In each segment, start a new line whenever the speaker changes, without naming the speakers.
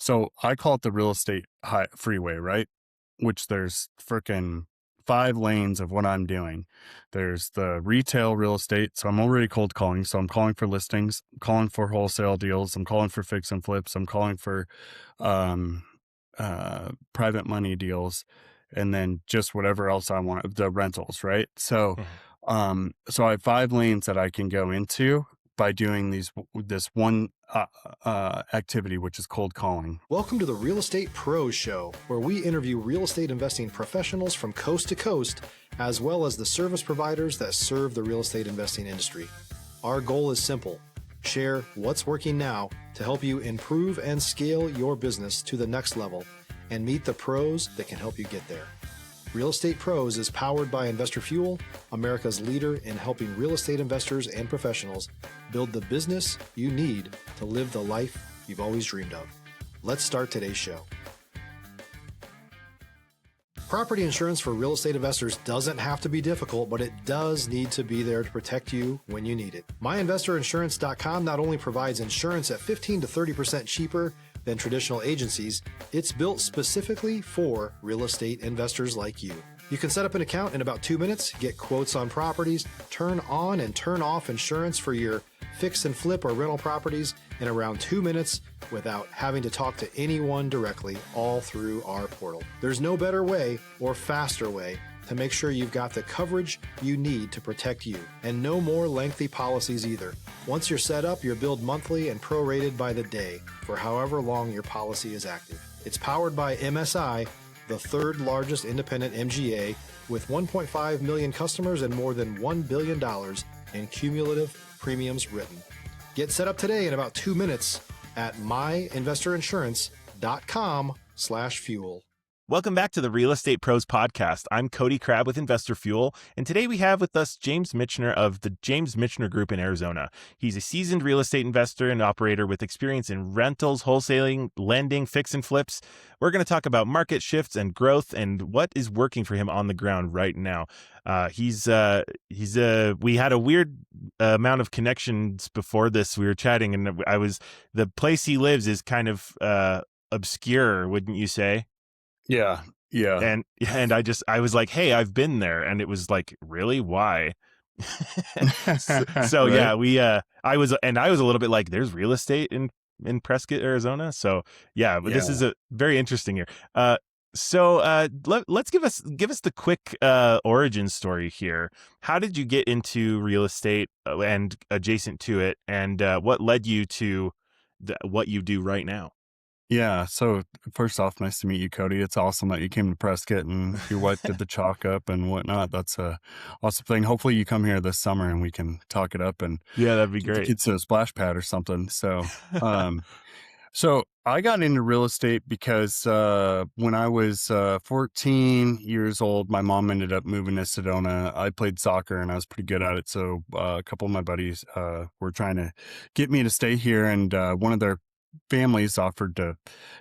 So I call it the real estate freeway, right? Which there's freaking 5 lanes of what I'm doing. There's the retail real estate. So I'm already cold calling. So I'm calling for listings, I'm calling for wholesale deals. I'm calling for fix and flips. I'm calling for um, private money deals, and then just whatever else I want, the rentals, right? So,
Mhm.
so I have 5 lanes that I can go into by doing this one activity, which is cold calling.
Welcome to the Real Estate Pros Show, where we interview real estate investing professionals from coast to coast, as well as the service providers that serve the real estate investing industry. Our goal is simple: share what's working now to help you improve and scale your business to the next level and meet the pros that can help you get there. Real Estate Pros is powered by Investor Fuel, America's leader in helping real estate investors and professionals build the business you need to live the life you've always dreamed of. Let's start today's show. Property insurance for real estate investors doesn't have to be difficult, but it does need to be there to protect you when you need it. MyInvestorInsurance.com not only provides insurance at 15 to 30% cheaper than traditional agencies, it's built specifically for real estate investors like you. You can set up an account in about 2 minutes, get quotes on properties, turn on and turn off insurance for your fix and flip or rental properties in around 2 minutes without having to talk to anyone directly, all through our portal. There's no better way or faster way to make sure you've got the coverage you need to protect you, and no more lengthy policies either. Once you're set up, you're billed monthly and prorated by the day for however long your policy is active. It's powered by MSI, the third largest independent MGA, with 1.5 million customers and more than $1 billion in cumulative premiums written. Get set up today in about 2 minutes at myinvestorinsurance.com/fuel.
Welcome back to the Real Estate Pros Podcast. I'm Cody Crabb with Investor Fuel, and today we have with us James Michener of the James Michener Group in Arizona. He's a seasoned real estate investor and operator with experience in rentals, wholesaling, lending, fix and flips. We're going to talk about market shifts and growth and what is working for him on the ground right now. We had a weird amount of connections before this. We were chatting, and the place he lives is kind of obscure, wouldn't you say?
Yeah.
And I was like, hey, I've been there. And it was like, really? Why? So
Right?
yeah, I was a little bit like, there's real estate in Prescott, Arizona. So yeah, but this is a very interesting here. Let's give us the quick origin story here. How did you get into real estate and adjacent to it, and what led you to what you do right now?
Yeah. So first off, nice to meet you, Cody. It's awesome that you came to Prescott and your wife did the chalk up and whatnot. That's a awesome thing. Hopefully you come here this summer and we can talk it up and
Yeah, that'd be
get the
great.
kids to a splash pad or something. So I got into real estate because when I was 14 years old, my mom ended up moving to Sedona. I played soccer and I was pretty good at it. So a couple of my buddies were trying to get me to stay here, and one of their families offered to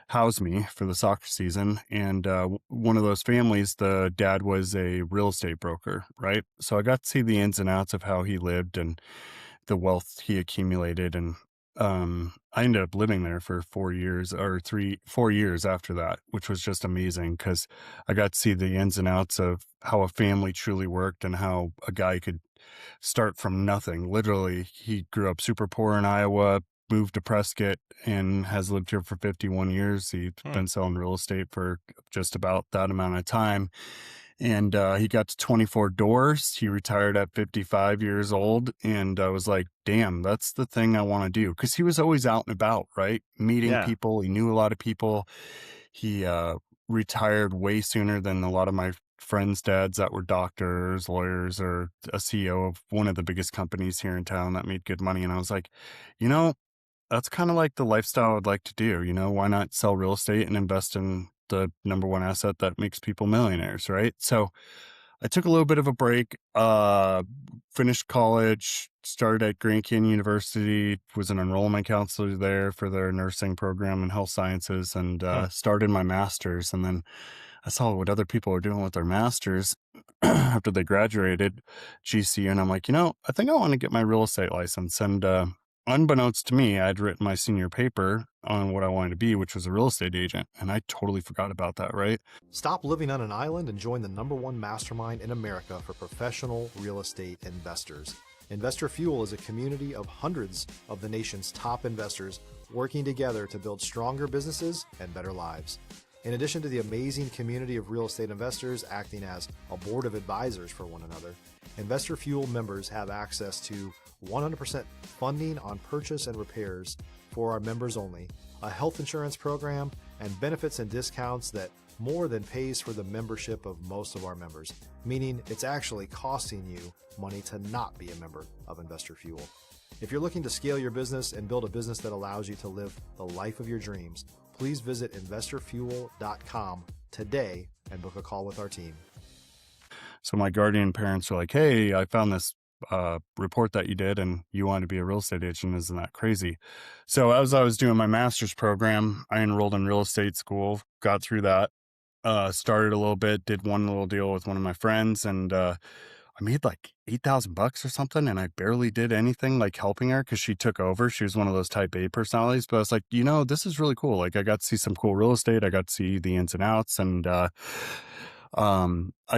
house me for the soccer season. And one of those families, the dad was a real estate broker, right? So I got to see the ins and outs of how he lived and the wealth he accumulated. And I ended up living there for 4 years, or 4 years after that, which was just amazing because I got to see the ins and outs of how a family truly worked and how a guy could start from nothing. Literally, he grew up super poor in Iowa, moved to Prescott, and has lived here for 51 years. He's been selling real estate for just about that amount of time. And he got to 24 doors. He retired at 55 years old. And I was like, damn, that's the thing I want to do. Because he was always out and about, right? Meeting
Yeah.
people. He knew a lot of people. He retired way sooner than a lot of my friends' dads that were doctors, lawyers, or a CEO of one of the biggest companies here in town that made good money. And I was like, that's kind of like the lifestyle I'd like to do. Why not sell real estate and invest in the number one asset that makes people millionaires, right? So I took a little bit of a break, finished college, started at Grand Canyon University, was an enrollment counselor there for their nursing program in health sciences, and started my master's. And then I saw what other people were doing with their masters after they graduated GC. And I'm like, I think I want to get my real estate license. And unbeknownst to me, I'd written my senior paper on what I wanted to be, which was a real estate agent. And I totally forgot about that, right?
Stop living on an island and join the #1 mastermind in America for professional real estate investors. Investor Fuel is a community of hundreds of the nation's top investors working together to build stronger businesses and better lives. In addition to the amazing community of real estate investors acting as a board of advisors for one another, Investor Fuel members have access to 100% funding on purchase and repairs for our members only, a health insurance program, and benefits and discounts that more than pays for the membership of most of our members, meaning it's actually costing you money to not be a member of Investor Fuel. If you're looking to scale your business and build a business that allows you to live the life of your dreams, please visit investorfuel.com today and book a call with our team.
So my guardian parents were like, "Hey, I found this report that you did and you wanted to be a real estate agent. Isn't that crazy?" So as I was doing my master's program, I enrolled in real estate school, got through that, started a little bit, did one little deal with one of my friends, and I made like $8,000 or something, and I barely did anything like helping her because she took over. She was one of those type A personalities, but I was like, this is really cool. Like I got to see some cool real estate. I got to see the ins and outs, and I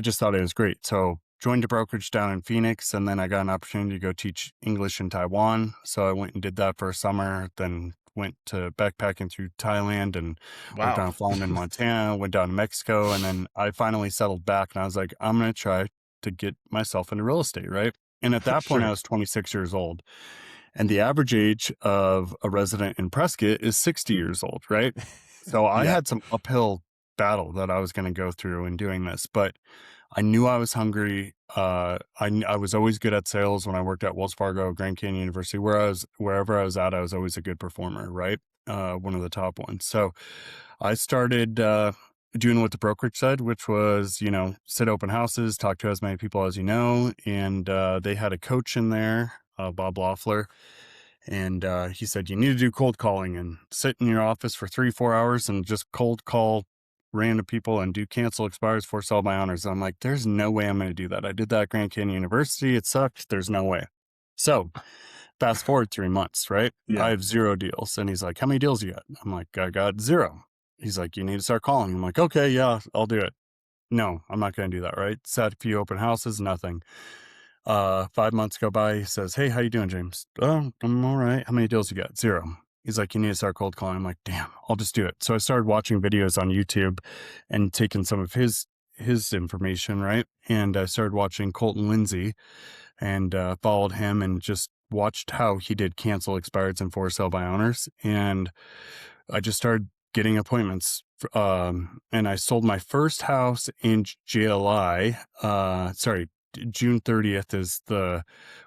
just thought it was great. So joined a brokerage down in Phoenix, and then I got an opportunity to go teach English in Taiwan. So I went and did that for a summer, then went to backpacking through Thailand and worked on a
Wow.
farm in Montana, went down to Mexico, and then I finally settled back and I was like, I'm going to try to get myself into real estate, right? And at that point, I
Sure.
was 26 years old. And the average age of a resident in Prescott is 60 years old, right? So I
Yeah.
had some uphill battle that I was going to go through in doing this, but I knew I was hungry. I was always good at sales when I worked at Wells Fargo, Grand Canyon University, wherever I was at, I was always a good performer, right? One of the top ones. So I started doing what the brokerage said, which was, sit open houses, talk to as many people as you know. And they had a coach in there, Bob Loeffler. And he said, you need to do cold calling and sit in your office for 3-4 hours and just cold call random people and do cancel expires for sell by honors. I'm like, there's no way I'm going to do that. I did that at Grand Canyon University. It sucked. There's no way. So fast forward 3 months, right? I
Yeah.
have 0 deals. And he's like, how many deals you got? I'm like, I got 0. He's like, you need to start calling. I'm like, okay, yeah, I'll do it. No, I'm not going to do that, right? Set a few open houses, nothing. 5 months go by. He says, hey, how you doing, James? Oh, I'm all right. How many deals you got? 0. He's like, you need to start cold calling. I'm like, damn, I'll just do it. So I started watching videos on YouTube and taking some of his information, right? And I started watching Colton Lindsay and followed him and just watched how he did cancel expireds and for sale by owners. And I just started getting appointments. And I sold my first house in JLI. June 30th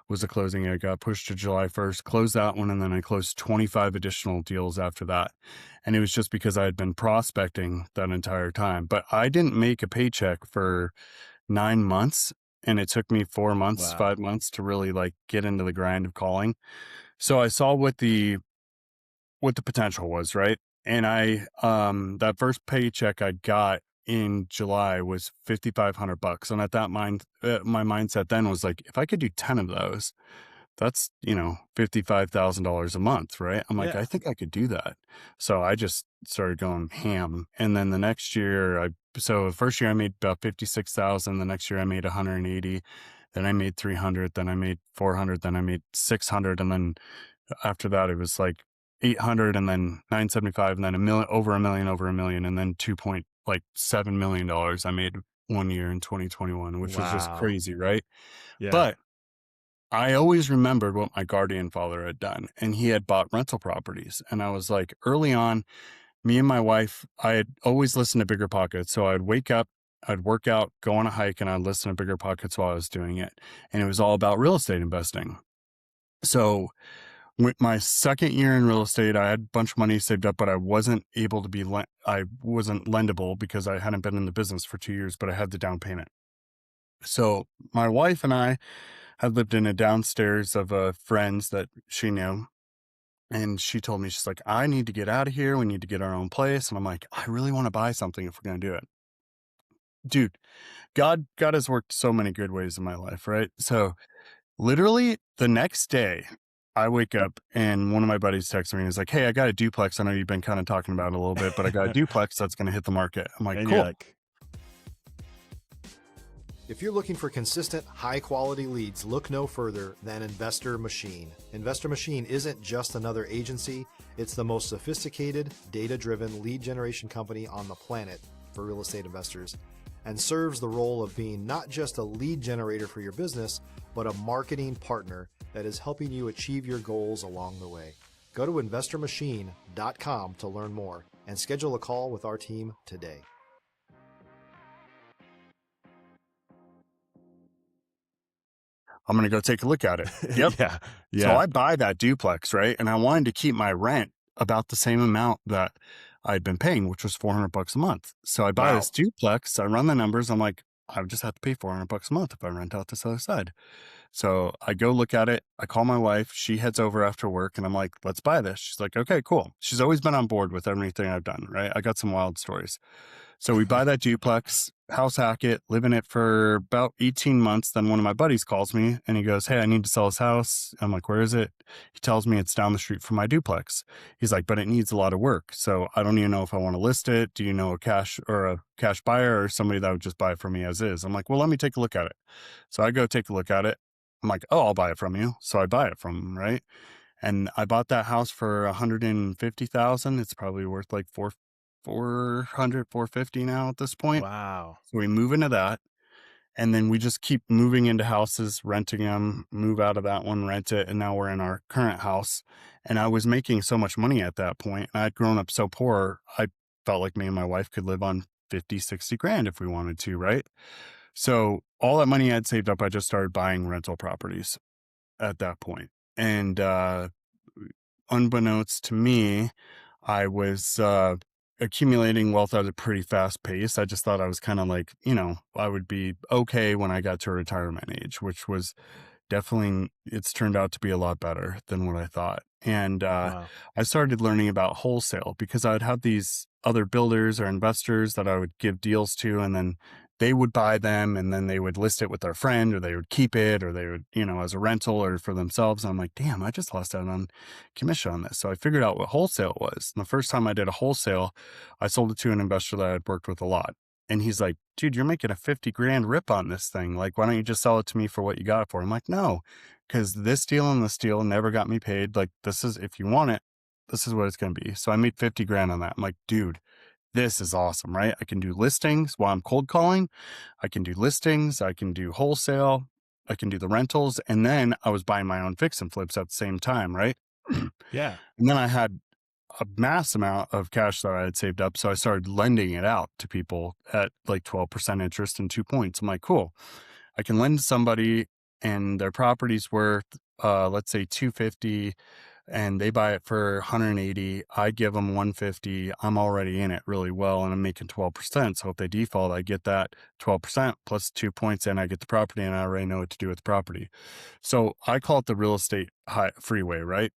was the closing. I got pushed to July 1st, closed that one, and then I closed 25 additional deals after that. And it was just because I had been prospecting that entire time. But I didn't make a paycheck for 9 months, and it took me 4 months,
Wow.
5 months to really like get into the grind of calling. So I saw what the potential was, right? And I that first paycheck I got in July was $5,500, and at that my mindset then was like, if I could do 10 of those, that's $55,000 a month, right? I'm like, I
Yeah.
think I could do that. So I just started going ham, and then the next year, so the first year I made about 56,000. The next year I made 180. Then I made 300. Then I made 400. Then I made 600, and then after that it was like 800, and then 975, and then over a million, and then $2.7 million I made one year in 2021, which was just
Wow.
crazy, right?
Yeah.
But I always remembered what my guardian father had done, and he had bought rental properties. And I was like, early on, me and my wife, I had always listened to Bigger Pockets. So I'd wake up, I'd work out, go on a hike, and I'd listen to Bigger Pockets while I was doing it. And it was all about real estate investing. So with my second year in real estate, I had a bunch of money saved up, but I wasn't able to I wasn't lendable because I hadn't been in the business for 2 years, but I had the down payment. So my wife and I had lived in a downstairs of a friend's that she knew. And she told me, she's like, I need to get out of here. We need to get our own place. And I'm like, I really want to buy something if we're going to do it. Dude, God has worked so many good ways in my life, right? So literally the next day, I wake up and one of my buddies texts me and he's like, "Hey, I got a duplex. I know you've been kind of talking about it a little bit, but I got a duplex that's going to hit the market." I'm like,
And you're
"Cool."
like,
If you're looking for consistent, high-quality leads, look no further than Investor Machine. Investor Machine isn't just another agency, it's the most sophisticated, data-driven lead generation company on the planet for real estate investors, and serves the role of being not just a lead generator for your business, but a marketing partner that is helping you achieve your goals along the way. Go to investormachine.com to learn more and schedule a call with our team today.
I'm going to go take a look at it. Yep.
yeah,
So
yeah.
I buy that duplex, right? And I wanted to keep my rent about the same amount that I'd been paying, which was $400 a month. So I buy
Wow.
this duplex. I run the numbers. I'm like, I would just have to pay $400 a month if I rent out this other side. So I go look at it. I call my wife. She heads over after work and I'm like, let's buy this. She's like, okay, cool. She's always been on board with everything I've done, right? I got some wild stories. So we buy that duplex, house hack it, live in it for about 18 months. Then one of my buddies calls me and he goes, "Hey, I need to sell this house." I'm like, "Where is it?" He tells me it's down the street from my duplex. He's like, "But it needs a lot of work. So I don't even know if I want to list it. Do you know a cash buyer or somebody that would just buy it from me as is?" I'm like, "Well, let me take a look at it." So I go take a look at it. I'm like, "Oh, I'll buy it from you." So I buy it from him, right? And I bought that house for 150,000. It's probably worth like 450 now at this point.
Wow.
So we move into that. And then we just keep moving into houses, renting them, move out of that one, rent it. And now we're in our current house. And I was making so much money at that point. And I'd grown up so poor. I felt like me and my wife could live on 50, 60 grand if we wanted to. Right. So all that money I'd saved up, I just started buying rental properties at that point. And, unbeknownst to me, I was accumulating wealth at a pretty fast pace. I just thought I was kind of like, I would be okay when I got to retirement age, which was definitely, it's turned out to be a lot better than what I thought. And
Wow.
I started learning about wholesale because I'd have these other builders or investors that I would give deals to, and then they would buy them and then they would list it with their friend or they would keep it or they would, as a rental or for themselves. And I'm like, damn, I just lost out on commission on this. So I figured out what wholesale was. And the first time I did a wholesale, I sold it to an investor that I'd worked with a lot. And he's like, "Dude, you're making a 50 grand rip on this thing. Like, why don't you just sell it to me for what you got it for?" I'm like, "No, because this deal and this deal never got me paid. Like, this is, if you want it, this is what it's going to be." So I made 50 grand on that. I'm like, dude, this is awesome, right? I can do listings while I'm cold calling. I can do listings. I can do wholesale. I can do the rentals. And then I was buying my own fix and flips at the same time, right?
Yeah.
And then I had a mass amount of cash that I had saved up. So I started lending it out to people at like 12% interest and 2 points. I'm like, cool, I can lend to somebody and their property's worth, let's say 250 and they buy it for 180. I give them 150. I'm already in it really well and I'm making 12%. So if they default, I get that 12% plus 2 points and I get the property and I already know what to do with the property. So I call it the real estate freeway, right?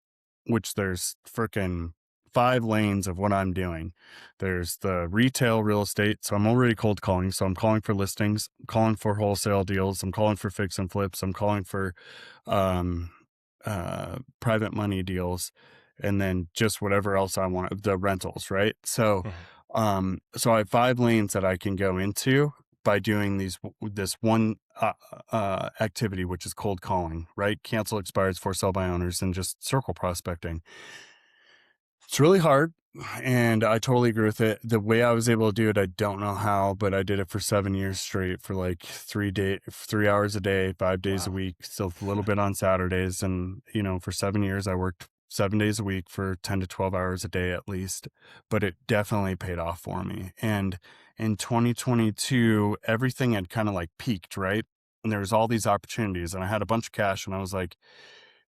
Which there's freaking 5 lanes of what I'm doing. There's the retail real estate. So I'm already cold calling. So I'm calling for listings, I'm calling for wholesale deals. I'm calling for fix and flips. I'm calling for, um, private money deals and then just whatever else I want, the rentals. Right. So, so I have 5 lanes that I can go into by doing this one, activity, which is cold calling, right? Cancel expires for sell by owners and just circle prospecting. It's really hard, and I totally agree with it. The way I was able to do it, I don't know how, but I did it for 7 years straight for like 3 hours a day, 5 days a
Wow.
week, still a little bit on Saturdays. And, for 7 years, I worked 7 days a week for 10 to 12 hours a day at least, but it definitely paid off for me. And in 2022, everything had kind of like peaked, right? And there was all these opportunities and I had a bunch of cash and I was like,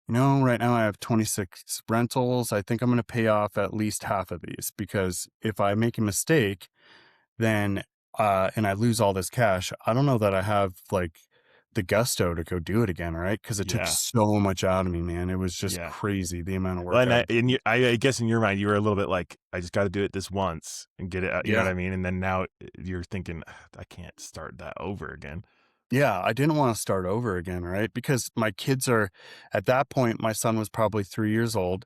right now I have 26 rentals. I think I'm going to pay off at least half of these because if I make a mistake, then, and I lose all this cash, I don't know that I have like the gusto to go do it again. Right. Cause it took
Yeah.
so much out of me, man. It was just
Yeah.
crazy. The amount of
Well,
work
and I guess in your mind, you were a little bit like, I just got to do it this once and get it out. You know what
yeah.
I mean? And then now you're thinking, I can't start that over again.
Yeah, I didn't want to start over again, right? Because my kids are at that point, my son was probably 3 years old.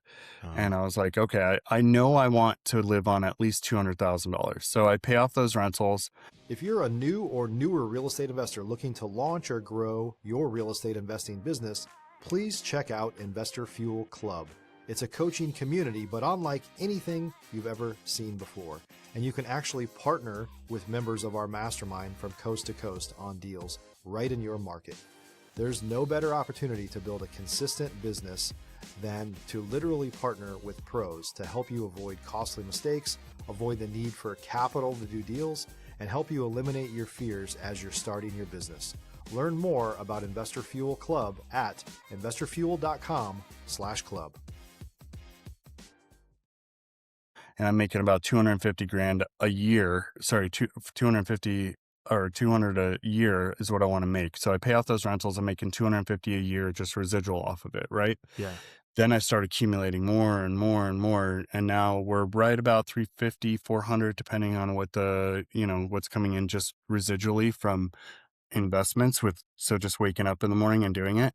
And
Oh,
I was like, okay, I know I want to live on at least $200,000. So I pay off those rentals.
If you're a new or newer real estate investor looking to launch or grow your real estate investing business, please check out Investor Fuel Club. It's a coaching community, but unlike anything you've ever seen before. And you can actually partner with members of our mastermind from coast to coast on deals right in your market. There's no better opportunity to build a consistent business than to literally partner with pros to help you avoid costly mistakes, avoid the need for capital to do deals, and help you eliminate your fears as you're starting your business. Learn more about Investor Fuel Club at investorfuel.com/club.
And I'm making about 250 grand a year. Sorry, 250 or 200 a year is what I want to make. So I pay off those rentals. I'm making 250 a year, just residual off of it. Right.
yeah.
Then I start accumulating more and more and more. And now we're right about 350, 400, depending on what what's coming in just residually from investments so just waking up in the morning and doing it.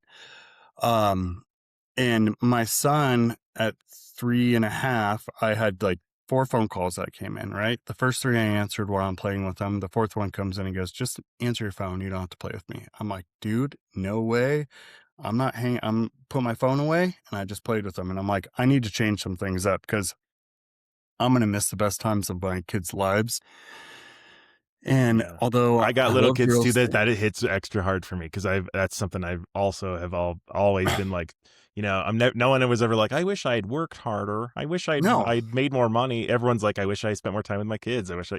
Um, and my son at 3.5, I had like 4 phone calls that came in, right? The first 3 I answered while I'm playing with him. The fourth one comes in and goes, just answer your phone. You don't have to play with me. I'm like, dude, no way. I'm put my phone away, and I just played with them. And I'm like, I need to change some things up because I'm going to miss the best times of my kids' lives. And
Yeah.
although
I got
I
little
love
kids
real
too,
estate,
that it hits extra hard for me because that's something I've also have always been like, no one was ever like, I wish I had worked harder. I wish
no.
I'd made more money. Everyone's like, I wish I spent more time with my kids. I wish so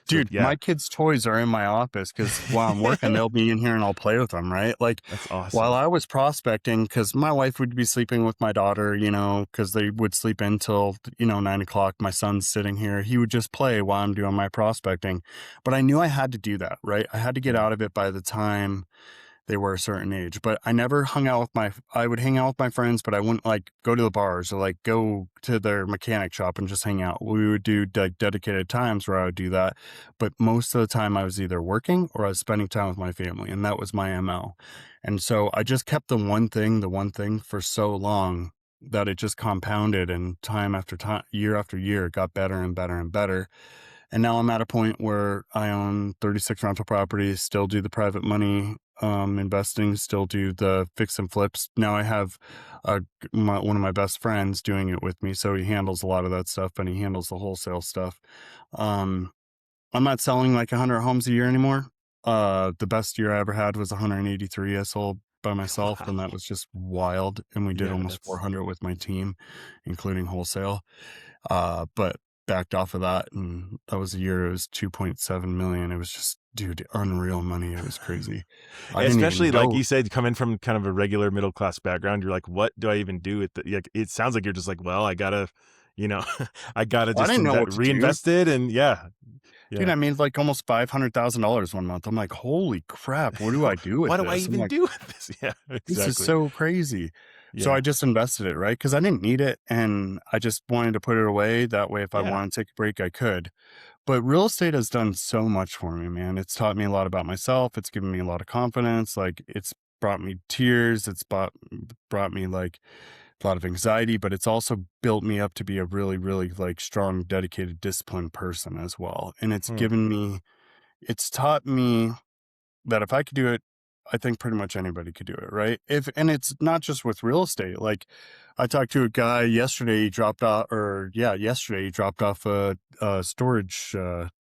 Dude,
yeah,
my kids' toys are in my office because while I'm working, they'll be in here and I'll play with them, right? Like
that's
while
awesome.
I was prospecting, because my wife would be sleeping with my daughter, because they would sleep until, 9 o'clock. My son's sitting here. He would just play while I'm doing my prospecting. But I knew I had to do that, right? I had to get
Yeah.
out of it by the time they were a certain age. But I never hung out with I would hang out with my friends, but I wouldn't like go to the bars or like go to their mechanic shop and just hang out. We would do like dedicated times where I would do that. But most of the time I was either working or I was spending time with my family, and that was my MO. And so I just kept the one thing for so long that it just compounded, and time after time, year after year, it got better and better and better. And now I'm at a point where I own 36 rental properties, still do the private money investing, still do the fix and flips. Now I have one of my best friends doing it with me, so he handles a lot of that stuff, and he handles the wholesale stuff. Um, I'm not selling like 100 homes a year anymore. The best year I ever had was 183 I sold by myself, and that
Wow.
was just wild. And we did
Yeah,
almost
that's
400 with my team, including wholesale. But backed off of that, and that was a year it was 2.7 million. It was just, dude, unreal money. It was crazy. I didn't even
especially like
know.
you said, coming from kind of a regular middle class background, you're like, what do I even do with the, like, it sounds like you're just like, well, I gotta, you know, I gotta
I
just
didn't know what to do.
reinvest it. And yeah,
Dude,
yeah.
I made like almost $500,000 one month. I'm like, holy crap, what do I do with
What do I
this? I'm
even
like,
do with this? Yeah,
this is
exactly.
so crazy. So I
Yeah.
just invested it, right? Because I didn't need it, and I just wanted to put it away. That way, if I
Yeah.
wanted to take a break, I could. But real estate has done so much for me, man. It's taught me a lot about myself. It's given me a lot of confidence. Like it's brought me tears. It's brought me like a lot of anxiety, but it's also built me up to be a really, really like strong, dedicated, disciplined person as well. And
Hmm.
it's taught me that if I could do it, I think pretty much anybody could do it, right? And it's not just with real estate. Like I talked to a guy yesterday, yesterday he dropped off a storage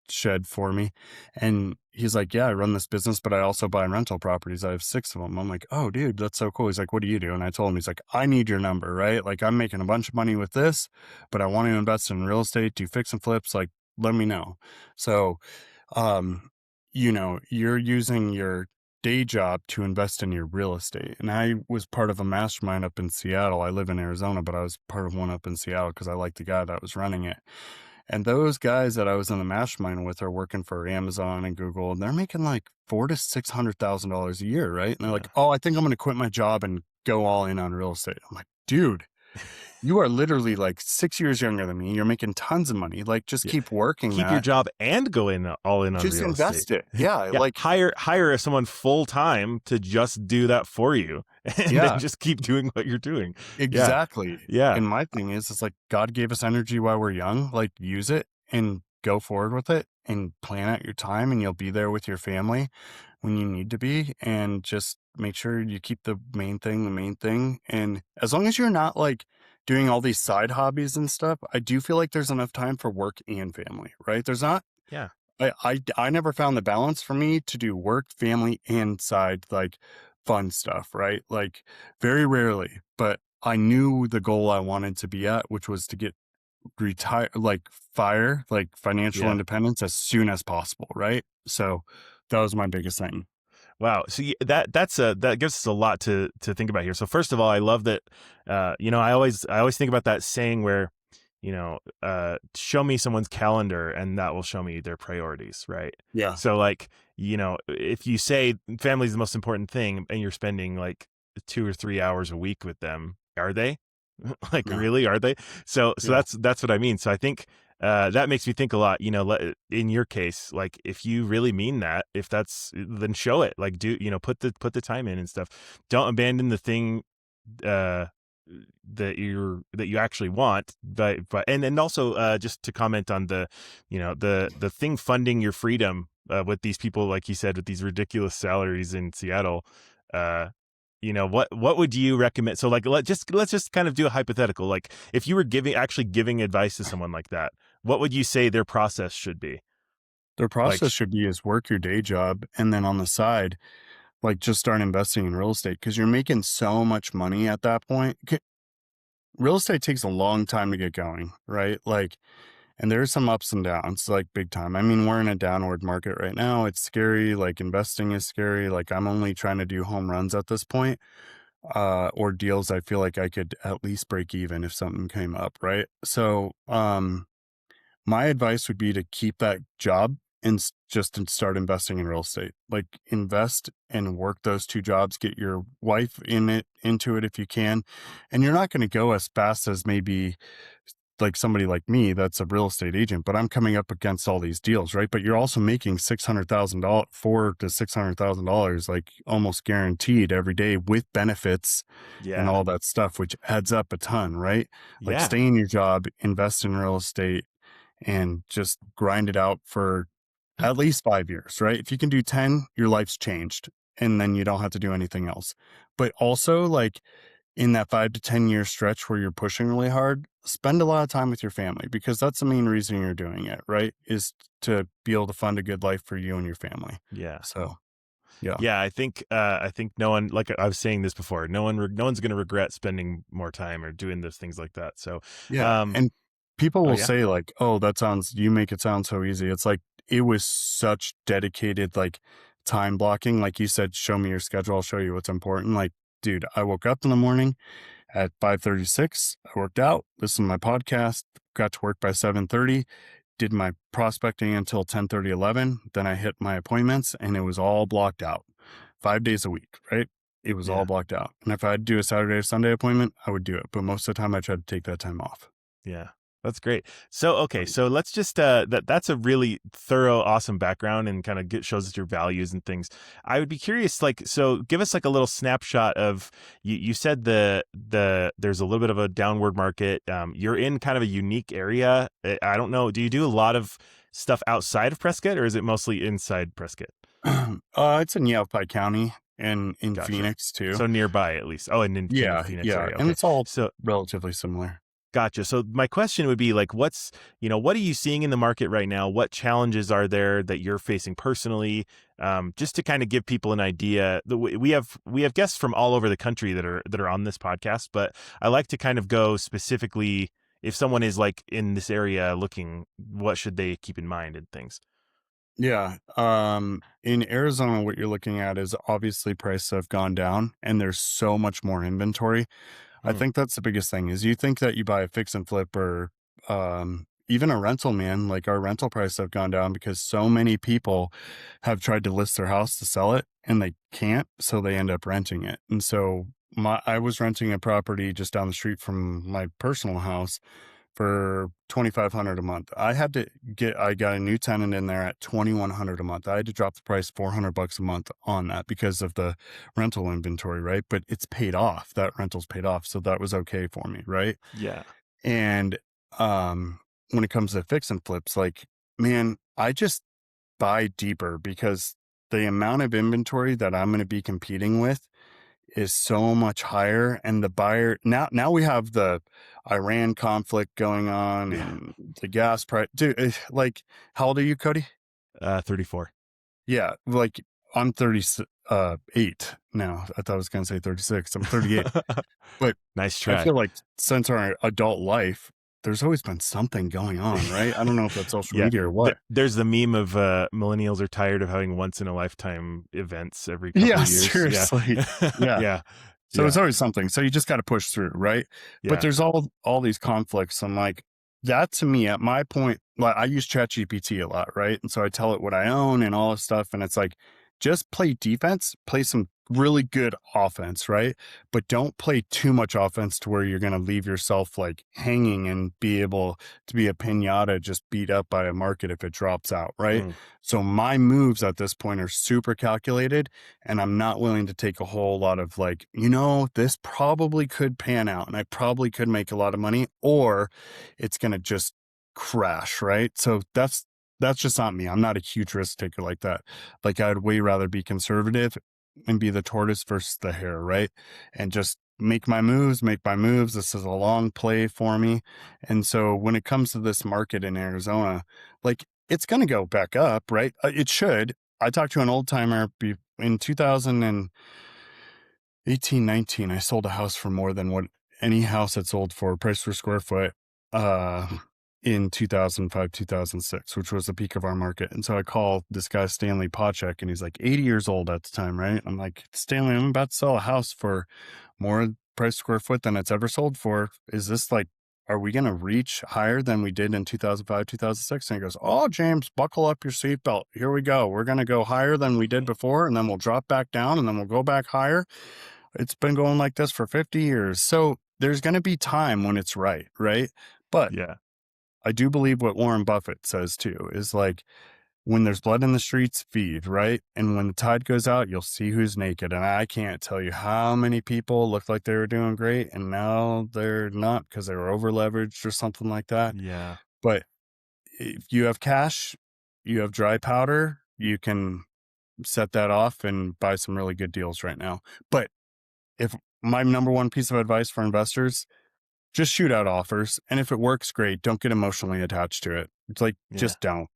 shed for me. And he's like, yeah, I run this business, but I also buy rental properties. I have 6 of them. I'm like, oh, dude, that's so cool. He's like, what do you do? And I told him, he's like, I need your number, right? Like I'm making a bunch of money with this, but I want to invest in real estate, do fix and flips. Like, let me know. So, um, you're using your day job to invest in your real estate. And I was part of a mastermind up in Seattle. I live in Arizona, but I was part of one up in Seattle because I liked the guy that was running it. And those guys that I was in the mastermind with are working for Amazon and Google, and they're making like $400,000 to $600,000 a year, right? And they're like,
Yeah.
"Oh, I think I'm going to quit my job and go all in on real estate." I'm like, "Dude." you are literally like 6 years younger than me. You're making tons of money. Like, just
Yeah.
keep working
Keep your
that.
job and go in all in on
Just
real estate.
invest it. Yeah.
Yeah.
Like,
Hire someone full time to just do that for you, and then
yeah,
just keep doing what you're doing. Yeah.
exactly.
Yeah.
And my thing is, it's like God gave us energy while we're young. Like, use it and go forward with it and plan out your time, and you'll be there with your family when you need to be. And just make sure you keep the main thing the main thing. And as long as you're not like doing all these side hobbies and stuff, I do feel like there's enough time for work and family, right? There's not.
Yeah.
I never found the balance for me to do work, family, and side like fun stuff, right? Like, very rarely, but I knew the goal I wanted to be at, which was to get like financial
Yeah.
independence as soon as possible, right? So that was my biggest thing.
Wow. So that gives us a lot to think about here. So first of all, I love that. I always think about that saying where, show me someone's calendar and that will show me their priorities, right?
Yeah.
So like, if you say family is the most important thing and you're spending like 2 or 3 hours a week with them, are they? Like,
No.
really, are they? So
Yeah.
that's what I mean. So I think that makes me think a lot, in your case, like if you really mean that, if that's, then show it, like put the time in and stuff. Don't abandon the thing, that you actually want, but and also just to comment on the thing funding your freedom with these people, like you said, with these ridiculous salaries in Seattle. What would you recommend? So like let's just kind of do a hypothetical. Like if you were giving advice to someone like that, what would you say their process should be?
Their
Like,
process should be is work your day job, and then on the side, like, just start investing in real estate, because you're making so much money at that point. Real estate takes a long time to get going, right? Like, and there's some ups and downs, like, big time. I mean, we're in a downward market right now. It's scary. Like, investing is scary. Like, I'm only trying to do home runs at this point, or deals I feel like I could at least break even if something came up, right? So, my advice would be to keep that job and just start investing in real estate. Like, invest and work those two jobs. Get your wife into it if you can, and you're not going to go as fast as maybe like somebody like me that's a real estate agent, but I'm coming up against all these deals, right? But you're also making $600,000, $400,000 to $600,000, like almost guaranteed every day with benefits and
yeah,
all that stuff, which adds up a ton, right? Like,
yeah,
stay in your job, invest in real estate, and just grind it out for at least 5 years, right? If you can do 10, your life's changed, and then you don't have to do anything else. But also, like, in that 5 to 10 year stretch where you're pushing really hard, spend a lot of time with your family, because that's the main reason you're doing it, right? Is to be able to fund a good life for you and your family.
yeah.
So, yeah.
Yeah, I think no one, like I was saying this before, no one's going to regret spending more time or doing those things like that. So,
Yeah. And people
oh
will
yeah,
say, like, oh, you make it sound so easy. It's like, it was such dedicated, like, time blocking. Like you said, show me your schedule. I'll show you what's important. Like, dude, I woke up in the morning at 5:36. I worked out, listened to my podcast, got to work by 7:30, did my prospecting until 10:30, 11. Then I hit my appointments, and it was all blocked out 5 days a week, right? It was all
yeah.
blocked out. And if I had to do a Saturday or Sunday appointment, I would do it. But most of the time, I tried to take that time off.
Yeah. That's great. So, okay. So let's just, that's a really thorough, awesome background and kind of shows us your values and things. I would be curious, like, so give us like a little snapshot of, you said there's a little bit of a downward market. You're in kind of a unique area. I don't know. Do you do a lot of stuff outside of Prescott, or is it mostly inside Prescott?
It's in Yavapai County and in
Gotcha.
Phoenix too.
So nearby at least. Oh, and in
Yeah,
Phoenix
yeah.
area.
And
Okay.
it's all
So,
relatively similar.
gotcha. So my question would be like, what are you seeing in the market right now? What challenges are there that you're facing personally? Just to kind of give people an idea. We have guests from all over the country that are on this podcast, but I like to kind of go specifically, if someone is like in this area looking, what should they keep in mind and things?
Yeah. In Arizona, what you're looking at is obviously prices have gone down, and there's so much more inventory. I
Hmm.
think that's the biggest thing. Is you think that you buy a fix and flip or even a rental, man, like, our rental prices have gone down because so many people have tried to list their house to sell it, and they can't, so they end up renting it. And so I was renting a property just down the street from my personal house for 2,500 a month. I got a new tenant in there at 2,100 a month. I had to drop the price $400 a month on that because of the rental inventory, right? But it's paid off. That rental's paid off, so that was okay for me, right?
Yeah.
And when it comes to fix and flips, like, man, I just buy deeper because the amount of inventory that I'm going to be competing with is so much higher. And the buyer now we have the Iran conflict going on
Yeah.
and the gas price. Dude, like, how old are you, Cody?
34.
Yeah, like I'm 38 now. I thought I was going to say 36. I'm 38. But
Nice
I
try.
feel like since our adult life, there's always been something going on, right? I don't know if that's social
Yeah.
media or what.
There's the meme of millennials are tired of having once in a lifetime events every couple
Yeah,
of years.
seriously.
Yeah.
Yeah.
Yeah.
So it's
Yeah.
always something. So you just got to push through, right? But
Yeah.
there's all these conflicts. I'm like, that to me, at my point, like I use ChatGPT a lot, right? And so I tell it what I own and all this stuff. And it's like, just play defense, play some really good offense, right? But don't play too much offense to where you're going to leave yourself like hanging and be able to be a pinata just beat up by a market if it drops out, right?
Mm.
So my moves at this point are super calculated, and I'm not willing to take a whole lot of like, this probably could pan out and I probably could make a lot of money, or it's going to just crash, right? So that's just not me. I'm not a huge risk taker like that. Like I'd way rather be conservative and be the tortoise versus the hare, right? And just make my moves. This is a long play for me. And so when it comes to this market in Arizona, like it's going to go back up, right? It should. I talked to an old timer in 2018, 19. I sold a house for more than what any house had sold for, price per square foot, in 2005, 2006, which was the peak of our market. And so I call this guy, Stanley Pochek, and he's like 80 years old at the time, right? I'm like, Stanley, I'm about to sell a house for more price square foot than it's ever sold for. Is this like, are we going to reach higher than we did in 2005, 2006? And he goes, oh, James, buckle up your seatbelt. Here we go. We're going to go higher than we did before, and then we'll drop back down, and then we'll go back higher. It's been going like this for 50 years. So there's going to be time when it's right? But
Yeah.
I do believe what Warren Buffett says too, is like, when there's blood in the streets, feed, right? And when the tide goes out, you'll see who's naked. And I can't tell you how many people looked like they were doing great and now they're not because they were over leveraged or something like that.
Yeah.
But if you have cash, you have dry powder, you can set that off and buy some really good deals right now. But if my number one piece of advice for investors, just shoot out offers. And if it works, great. Don't get emotionally attached to it. It's like,
Yeah.
just don't.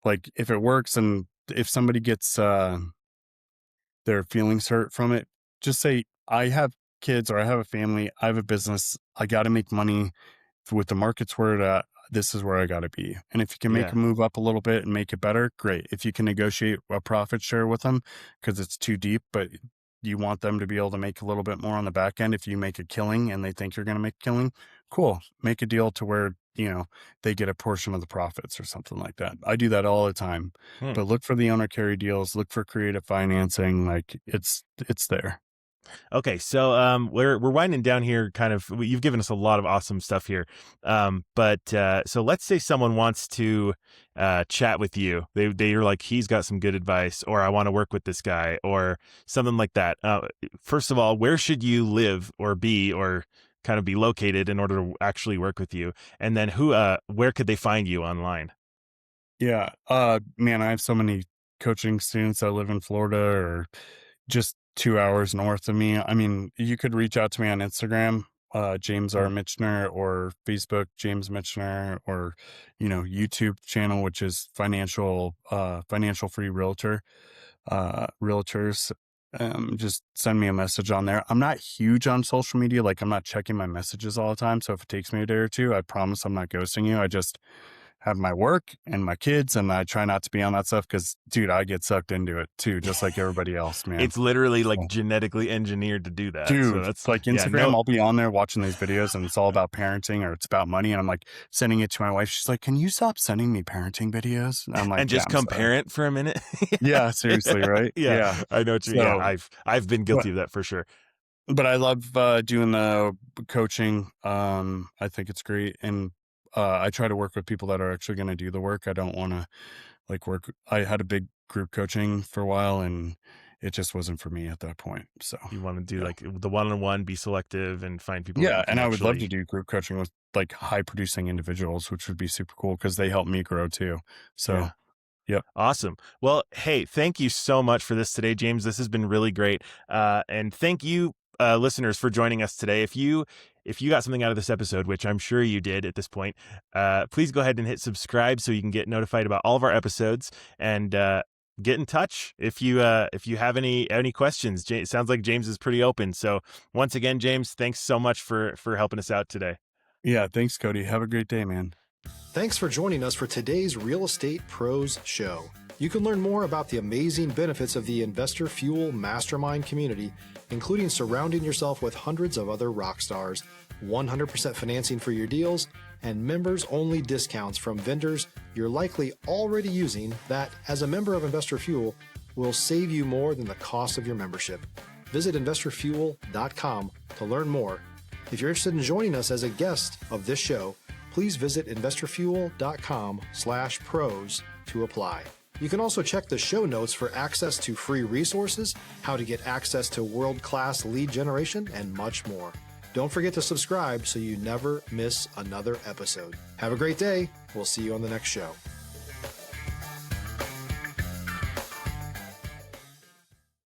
Like if it works and if somebody gets their feelings hurt from it, just say, I have kids or I have a family, I have a business, I got to make money with the markets where it at. This is where I got to be. And if you can make
Yeah.
a move up a little bit and make it better, great. If you can negotiate a profit share with them because it's too deep, but you want them to be able to make a little bit more on the back end. If you make a killing and they think you're going to make a killing, cool. Make a deal to where, they get a portion of the profits or something like that. I do that all the time, but look for the owner carry deals, look for creative financing. Like it's there.
Okay, so we're winding down here. Kind of, you've given us a lot of awesome stuff here. But so let's say someone wants to chat with you. They're like, he's got some good advice, or I want to work with this guy, or something like that. First of all, where should you live or be, or kind of be located in order to actually work with you? And then where could they find you online?
Yeah. Man, I have so many coaching students that live in Florida or just 2 hours north of me. I mean, you could reach out to me on Instagram, James R. Michener, or Facebook, James Michener, or, YouTube channel, which is financial free realtors. Just send me a message on there. I'm not huge on social media. Like I'm not checking my messages all the time. So if it takes me a day or two, I promise I'm not ghosting you. I just have my work and my kids, and I try not to be on that stuff because, dude, I get sucked into it too, just like everybody else, man.
It's literally like
So,
genetically engineered to do that.
dude,
So that's
like Instagram, I'll be on there watching these videos and it's all about parenting or it's about money. And I'm like sending it to my wife. She's like, can you stop sending me parenting videos? And I'm like,
and just
yeah,
compare it for a minute.
yeah, seriously, right?
Yeah, I know what you mean.
So,
Yeah, I've been guilty of that for sure.
But I love doing the coaching. I think it's great, and I try to work with people that are actually going to do the work. I don't want to work. I had a big group coaching for a while, and it just wasn't for me at that point. So
You want to do
yeah,
like the one-on-one, be selective, and find people that
yeah,
you can
and I would love to
actually.
do group coaching with like high producing individuals, which would be super cool because they help me grow too. So
Yeah.
yep,
Awesome. Well, hey, thank you so much for this today, James. This has been really great. And thank you, listeners, for joining us today. If you got something out of this episode, which I'm sure you did at this point, please go ahead and hit subscribe so you can get notified about all of our episodes. And get in touch if you have any questions. It sounds like James is pretty open. So once again, James, thanks so much for helping us out today.
yeah. Thanks, Cody. Have a great day, man.
Thanks for joining us for today's Real Estate Pros Show. You can learn more about the amazing benefits of the Investor Fuel Mastermind community, including surrounding yourself with hundreds of other rock stars, 100% financing for your deals, and members-only discounts from vendors you're likely already using that, as a member of Investor Fuel, will save you more than the cost of your membership. Visit investorfuel.com to learn more. If you're interested in joining us as a guest of this show, please visit investorfuel.com/pros to apply. You can also check the show notes for access to free resources, how to get access to world-class lead generation, and much more. Don't forget to subscribe so you never miss another episode. Have a great day. We'll see you on the next show.